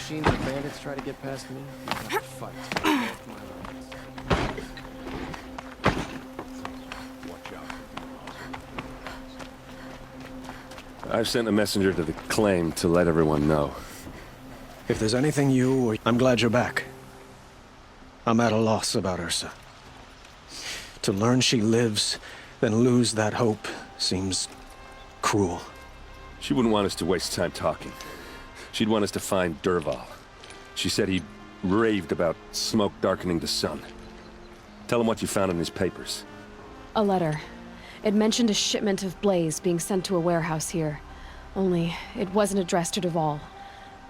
machines or bandits try to get past me, you have to fight. Both my rights. Watch out. I've sent a messenger to the claim to let everyone know. If there's anything you or... I'm glad you're back. I'm at a loss about Ursa. To learn she lives, then lose that hope, seems cruel. She wouldn't want us to waste time talking. She'd want us to find Dervahl. She said he raved about smoke darkening the sun. Tell him what you found in his papers. A letter. It mentioned a shipment of blaze being sent to a warehouse here. Only, it wasn't addressed to Dervahl.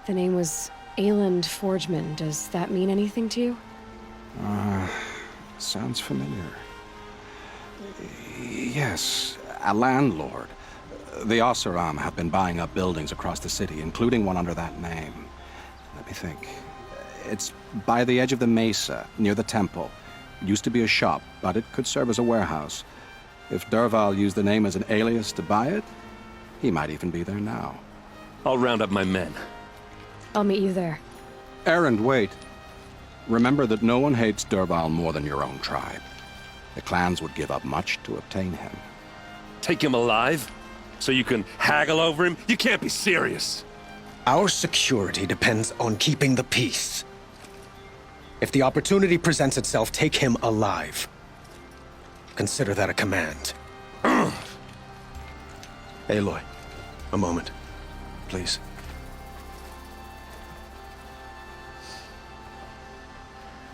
The name was Ayland Forgeman. Does that mean anything to you? Sounds familiar. Yes, a landlord. The Oseram have been buying up buildings across the city, including one under that name. Let me think. It's by the edge of the mesa, near the temple. It used to be a shop, but it could serve as a warehouse. If Dervahl used the name as an alias to buy it, he might even be there now. I'll round up my men. I'll meet you there. Erend, wait. Remember that no one hates Dervahl more than your own tribe. The clans would give up much to obtain him. Take him alive? So you can haggle over him? You can't be serious. Our security depends on keeping the peace. If the opportunity presents itself, take him alive. Consider that a command. Aloy, a moment, please.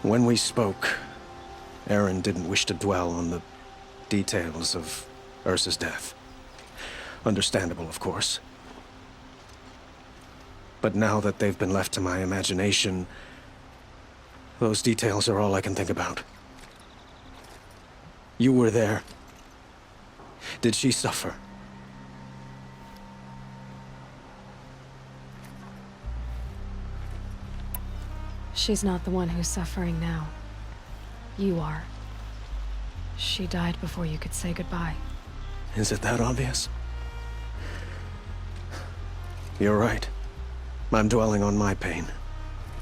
When we spoke, Erend didn't wish to dwell on the details of Ursa's death. Understandable, of course. But now that they've been left to my imagination, those details are all I can think about. You were there. Did she suffer? She's not the one who's suffering now. You are. She died before you could say goodbye. Is it that obvious? You're right. I'm dwelling on my pain,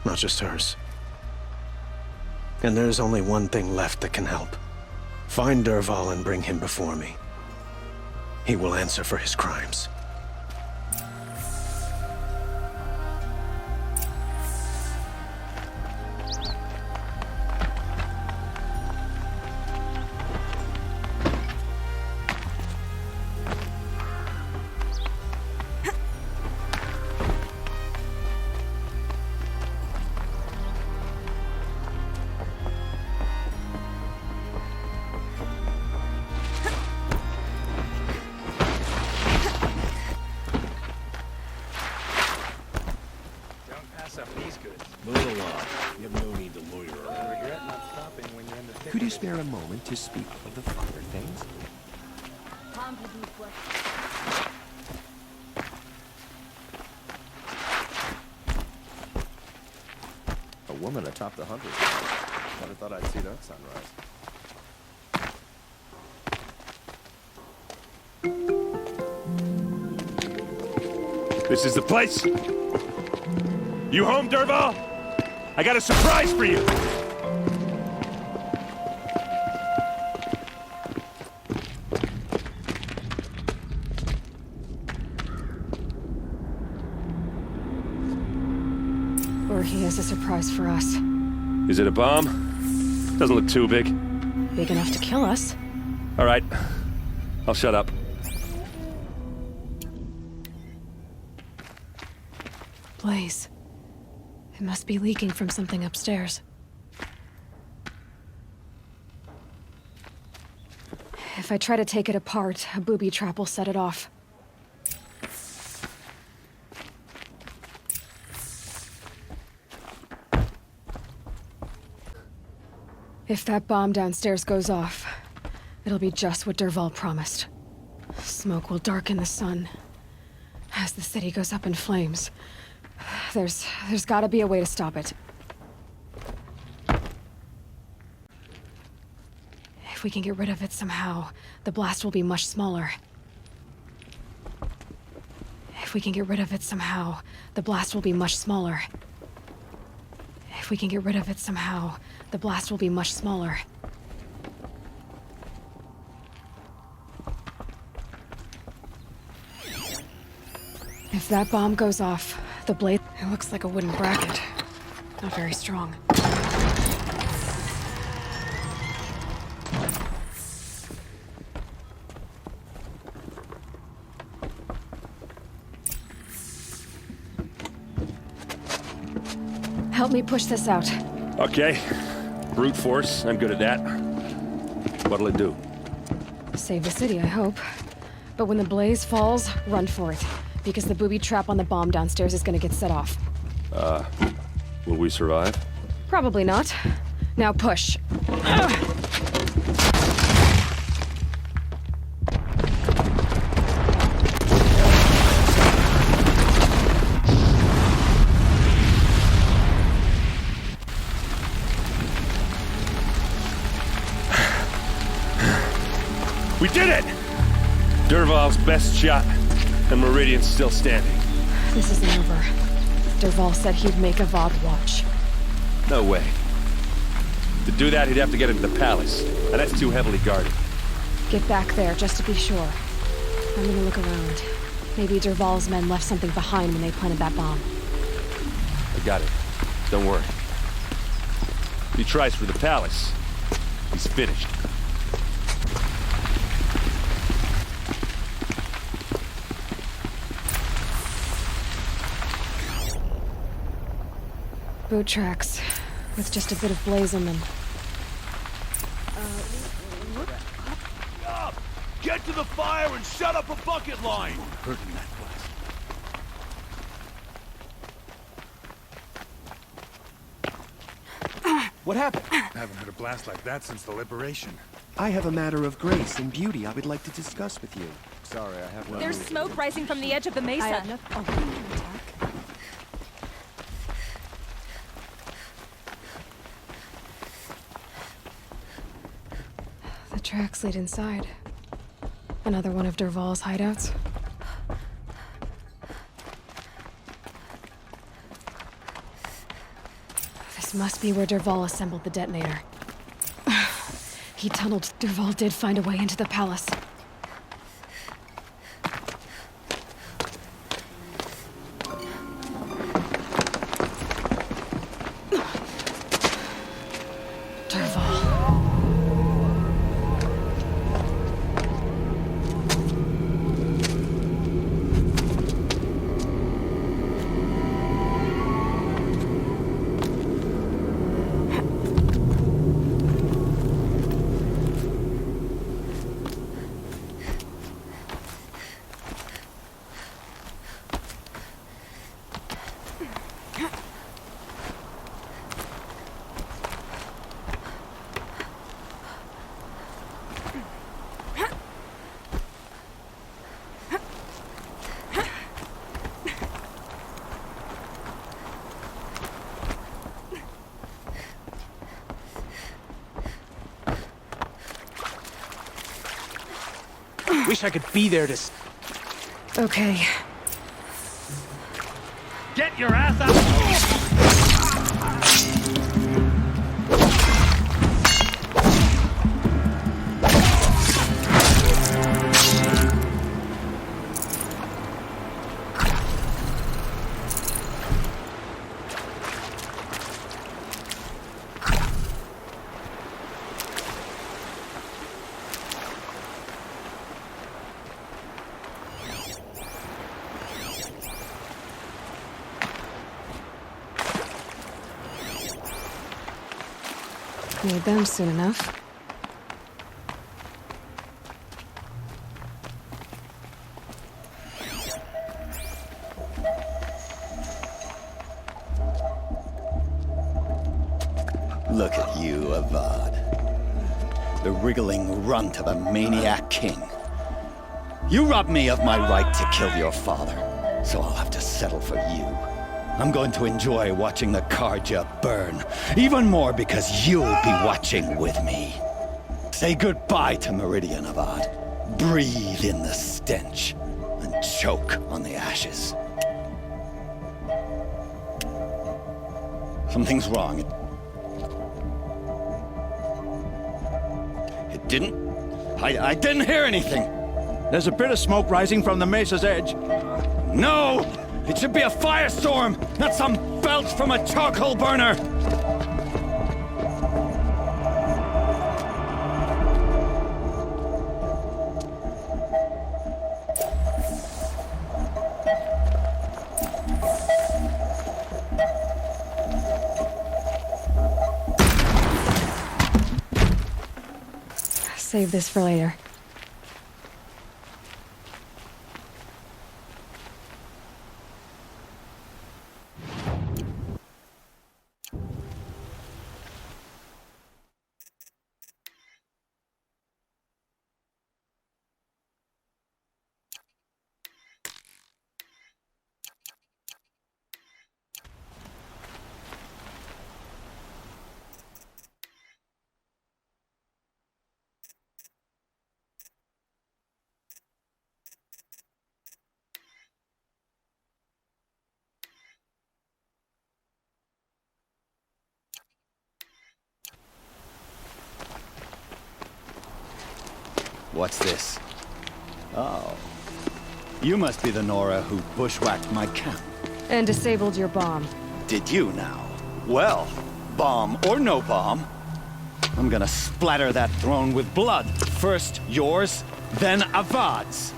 not just hers. And there's only one thing left that can help. Find Dervahl and bring him before me. He will answer for his crimes. Could you spare a moment to speak of the finer things? A woman atop the hunters. Never thought I'd see that sunrise. This is the place. You home, Dervahl? I got a surprise for you. Or he has a surprise for us. Is it a bomb? Doesn't look too big. Big enough to kill us. All right. I'll shut up. Blaze. It must be leaking from something upstairs. If I try to take it apart, a booby trap will set it off. If that bomb downstairs goes off, it'll be just what Dervahl promised. Smoke will darken the sun. As the city goes up in flames, there's gotta be a way to stop it. If we can get rid of it somehow, the blast will be much smaller. If we can get rid of it somehow, the blast will be much smaller. If we can get rid of it somehow, the blast will be much smaller. If that bomb goes off, the blade... It looks like a wooden bracket. Not very strong. Help me push this out. Okay. Brute force, I'm good at that. What'll it do? Save the city, I hope. But when the blaze falls, run for it. Because the booby trap on the bomb downstairs is gonna get set off. Will we survive? Probably not. Now push. We did it! Dervahl's best shot, and Meridian's still standing. This isn't over. Dervahl said he'd make a VOD watch. No way. To do that, he'd have to get into the palace, and that's too heavily guarded. Get back there, just to be sure. I'm gonna look around. Maybe Dervahl's men left something behind when they planted that bomb. I got it. Don't worry. If he tries for the palace, he's finished. Boot tracks, with just a bit of blaze in them. Up! Get to the fire and shut up a bucket line! Hurting that blast. What happened? I haven't heard a blast like that since the liberation. I have a matter of grace and beauty I would like to discuss with you. Sorry, I have one. There's smoke rising from the edge of the mesa. The tracks lead inside. Another one of Dervahl's hideouts. This must be where Dervahl assembled the detonator. He tunneled. Dervahl did find a way into the palace. Wish I could be there to... Okay. Get your ass out! Need them soon enough. Look at you, Avad. The wriggling runt of a maniac king. You robbed me of my right to kill your father, so I'll have to settle for you. I'm going to enjoy watching the Karja burn, even more because you'll be watching with me. Say goodbye to Meridian, Avad. Breathe in the stench, and choke on the ashes. Something's wrong. It didn't... I didn't hear anything. There's a bit of smoke rising from the mesa's edge. No! It should be a firestorm, not some belch from a charcoal burner! Save this for later. What's this? Oh. You must be the Nora who bushwhacked my camp. And disabled your bomb. Did you now? Well, bomb or no bomb, I'm gonna splatter that throne with blood. First yours, then Avad's.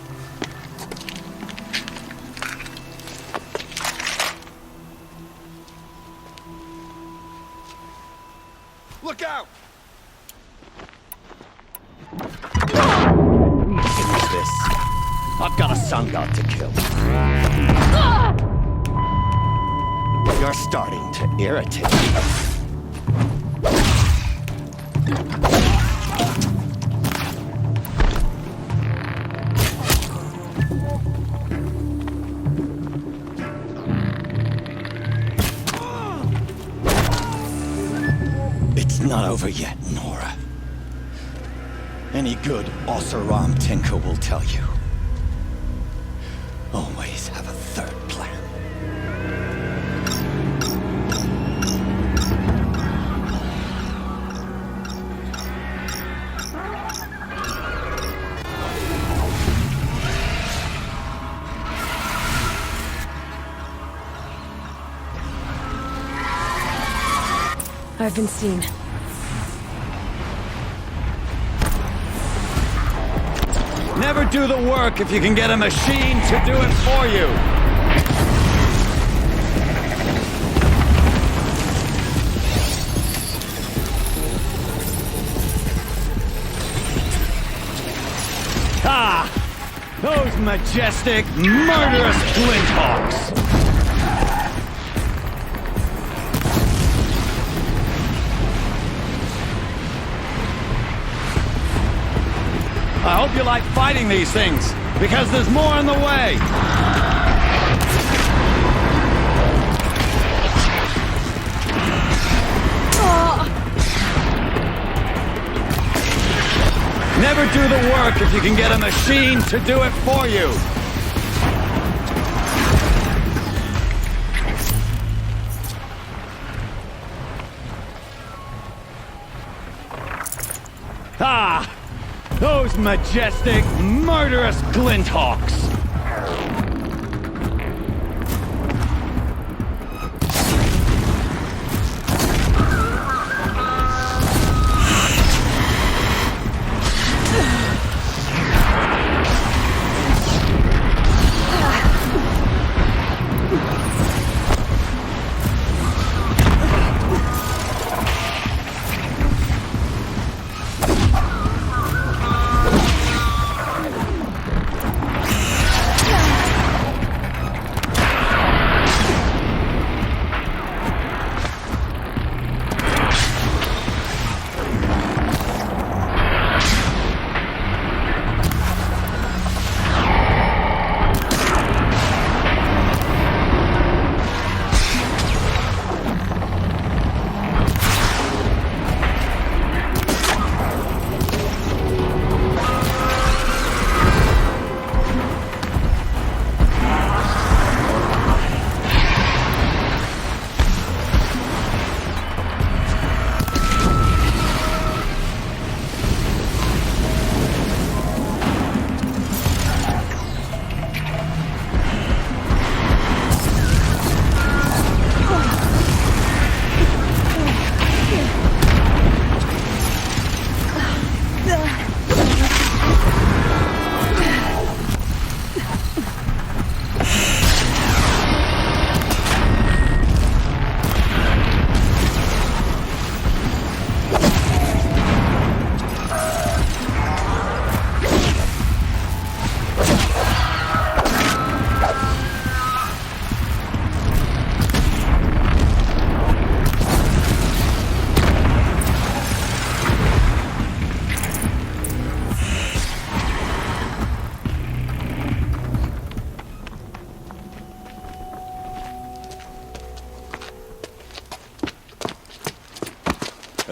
Look out! Finish this. I've got a sun god to kill. You're starting to irritate me. It's not over yet, Nora. Any good Oseram tinker will tell you. Always have a third plan. I've been seen. Never do the work if you can get a machine to do it for you. Ah! Those majestic, murderous glinthawks! I hope you like fighting these things, because there's more on the way! Never do the work if you can get a machine to do it for you! Ah! Those majestic, murderous glinthawks!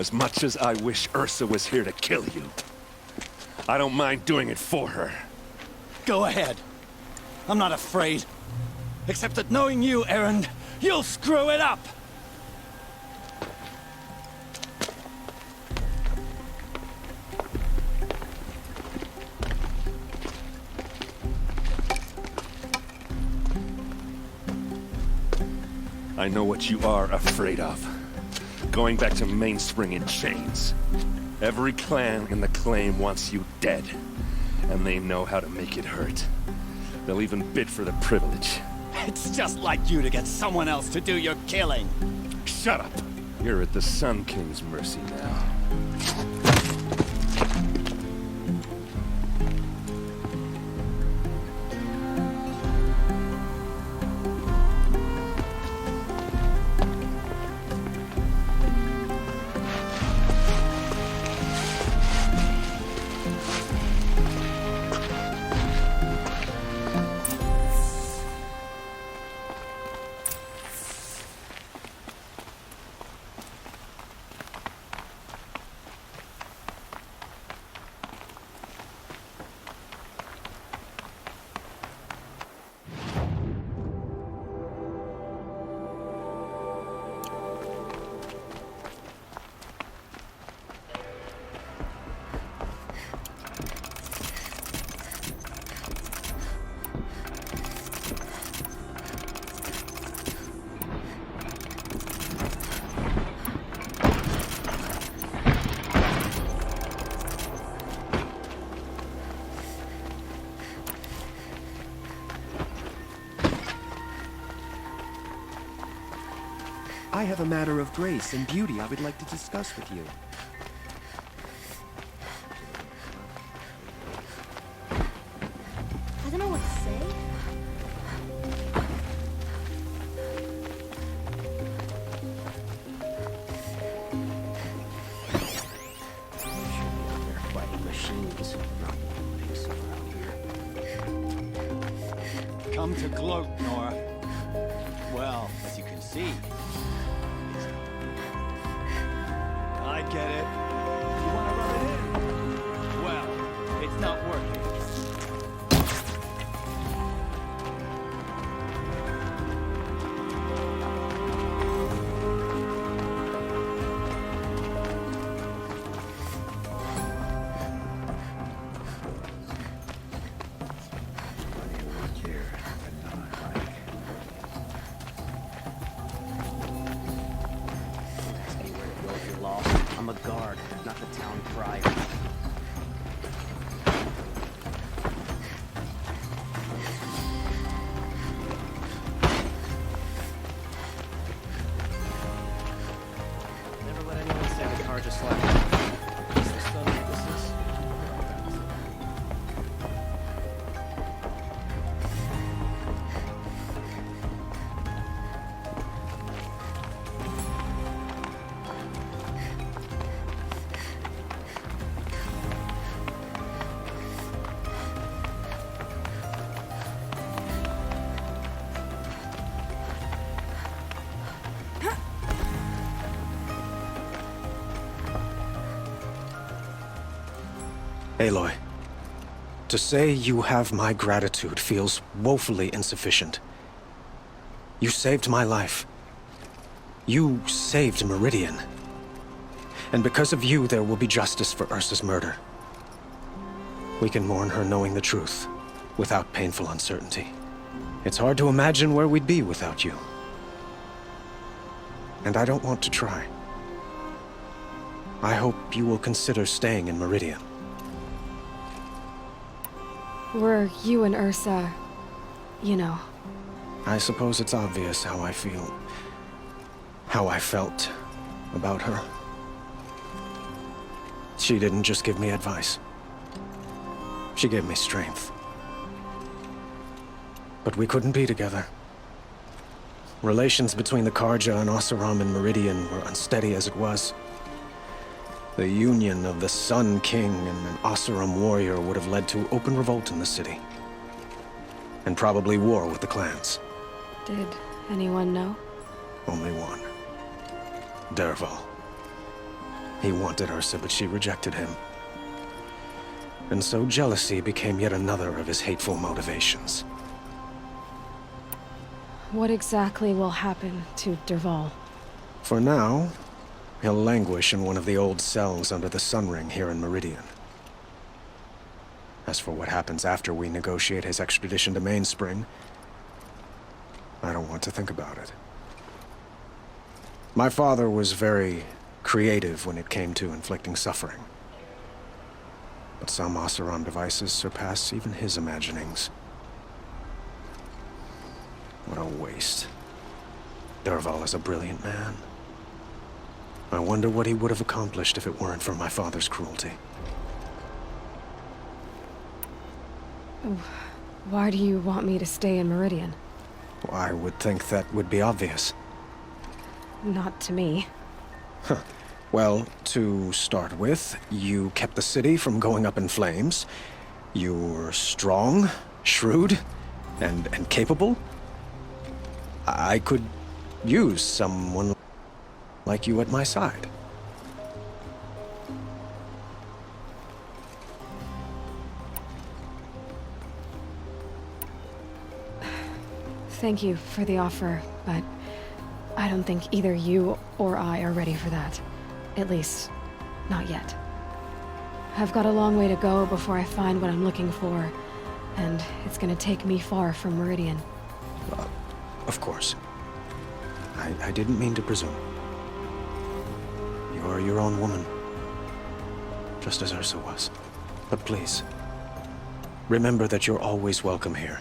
As much as I wish Ursa was here to kill you, I don't mind doing it for her. Go ahead. I'm not afraid. Except that knowing you, Erend, you'll screw it up! I know what you are afraid of. Going back to Mainspring in chains. Every clan in the claim wants you dead. And they know how to make it hurt. They'll even bid for the privilege. It's just like you to get someone else to do your killing. Shut up! You're at the Sun King's mercy now. I have a matter of grace and beauty I would like to discuss with you. I don't know what to say. They're fighting machines, not pigs around here. Come to gloat, Nora. Well, as you can see, I get it. You want to rub it in? Well, it's not working. I'm a guard, not the town crier. Never let anyone say the car just like is this the witnesses? Aloy, to say you have my gratitude feels woefully insufficient. You saved my life. You saved Meridian. And because of you, there will be justice for Ursa's murder. We can mourn her knowing the truth, without painful uncertainty. It's hard to imagine where we'd be without you. And I don't want to try. I hope you will consider staying in Meridian. Were you and Ursa, you know? I suppose it's obvious how I feel. How I felt about her. She didn't just give me advice. She gave me strength. But we couldn't be together. Relations between the Karja and Oseram and Meridian were unsteady as it was. The union of the Sun King and an Oseram warrior would have led to open revolt in the city. And probably war with the clans. Did anyone know? Only one. Dervahl. He wanted Ursa, but she rejected him. And so jealousy became yet another of his hateful motivations. What exactly will happen to Dervahl? For now, he'll languish in one of the old cells under the Sun Ring here in Meridian. As for what happens after we negotiate his extradition to Mainspring, I don't want to think about it. My father was very creative when it came to inflicting suffering. But some Oseram devices surpass even his imaginings. What a waste. Dervahl is a brilliant man. I wonder what he would have accomplished if it weren't for my father's cruelty. Why do you want me to stay in Meridian? I would think that would be obvious. Not to me. Well, to start with, you kept the city from going up in flames. You were strong, shrewd, and capable. I could use someone like you at my side. Thank you for the offer, but I don't think either you or I are ready for that. At least, not yet. I've got a long way to go before I find what I'm looking for, and it's gonna take me far from Meridian. Of course. I didn't mean to presume. You're your own woman. Just as Ursa was. But please, remember that you're always welcome here.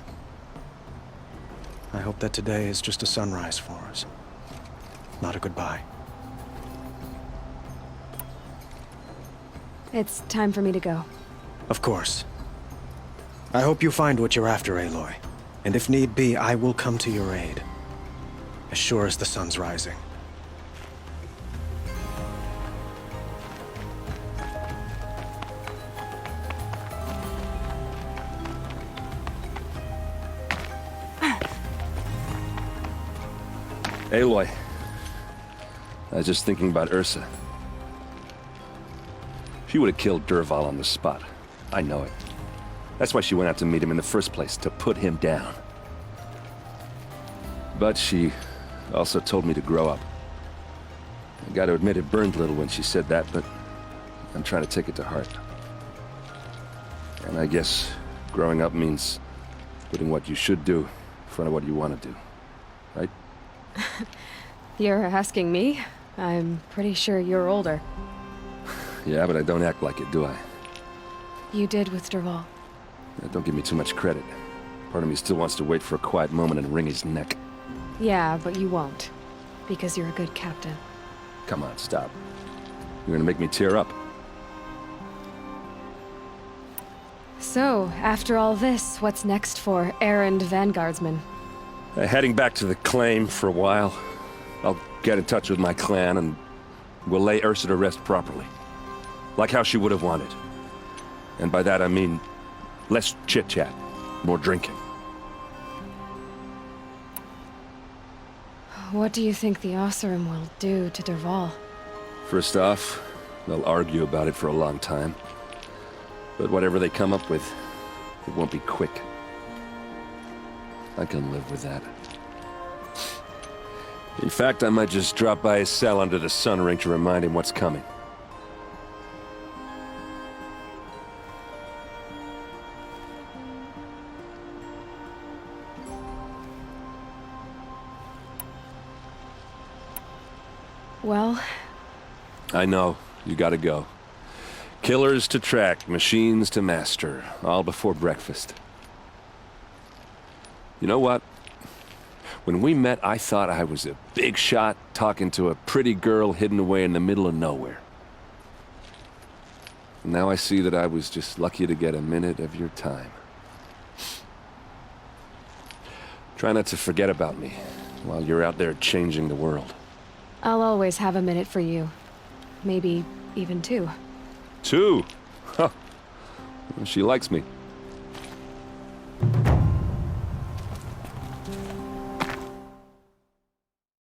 I hope that today is just a sunrise for us, not a goodbye. It's time for me to go. Of course. I hope you find what you're after, Aloy. And if need be, I will come to your aid. As sure as the sun's rising. Aloy. I was just thinking about Ursa. She would have killed Dervahl on the spot. I know it. That's why she went out to meet him in the first place, to put him down. But she also told me to grow up. I gotta admit it burned a little when she said that, but I'm trying to take it to heart. And I guess growing up means putting what you should do in front of what you want to do. Right? You're asking me? I'm pretty sure you're older. Yeah, but I don't act like it, do I? You did with Dervahl. Don't give me too much credit. Part of me still wants to wait for a quiet moment and wring his neck. Yeah, but you won't. Because you're a good captain. Come on, stop. You're gonna make me tear up. So, after all this, what's next for errand vanguardsman? Heading back to the claim for a while. I'll get in touch with my clan and we'll lay Ursa to rest properly. Like how she would have wanted. And by that I mean less chit-chat, more drinking. What do you think the Oseram will do to Dervahl? First off, they'll argue about it for a long time. But whatever they come up with, it won't be quick. I can live with that. In fact, I might just drop by his cell under the Sun Ring to remind him what's coming. Well... I know. You gotta go. Killers to track, machines to master, all before breakfast. You know what? When we met, I thought I was a big shot talking to a pretty girl hidden away in the middle of nowhere. And now I see that I was just lucky to get a minute of your time. Try not to forget about me while you're out there changing the world. I'll always have a minute for you. Maybe even two. Two? Huh. She likes me.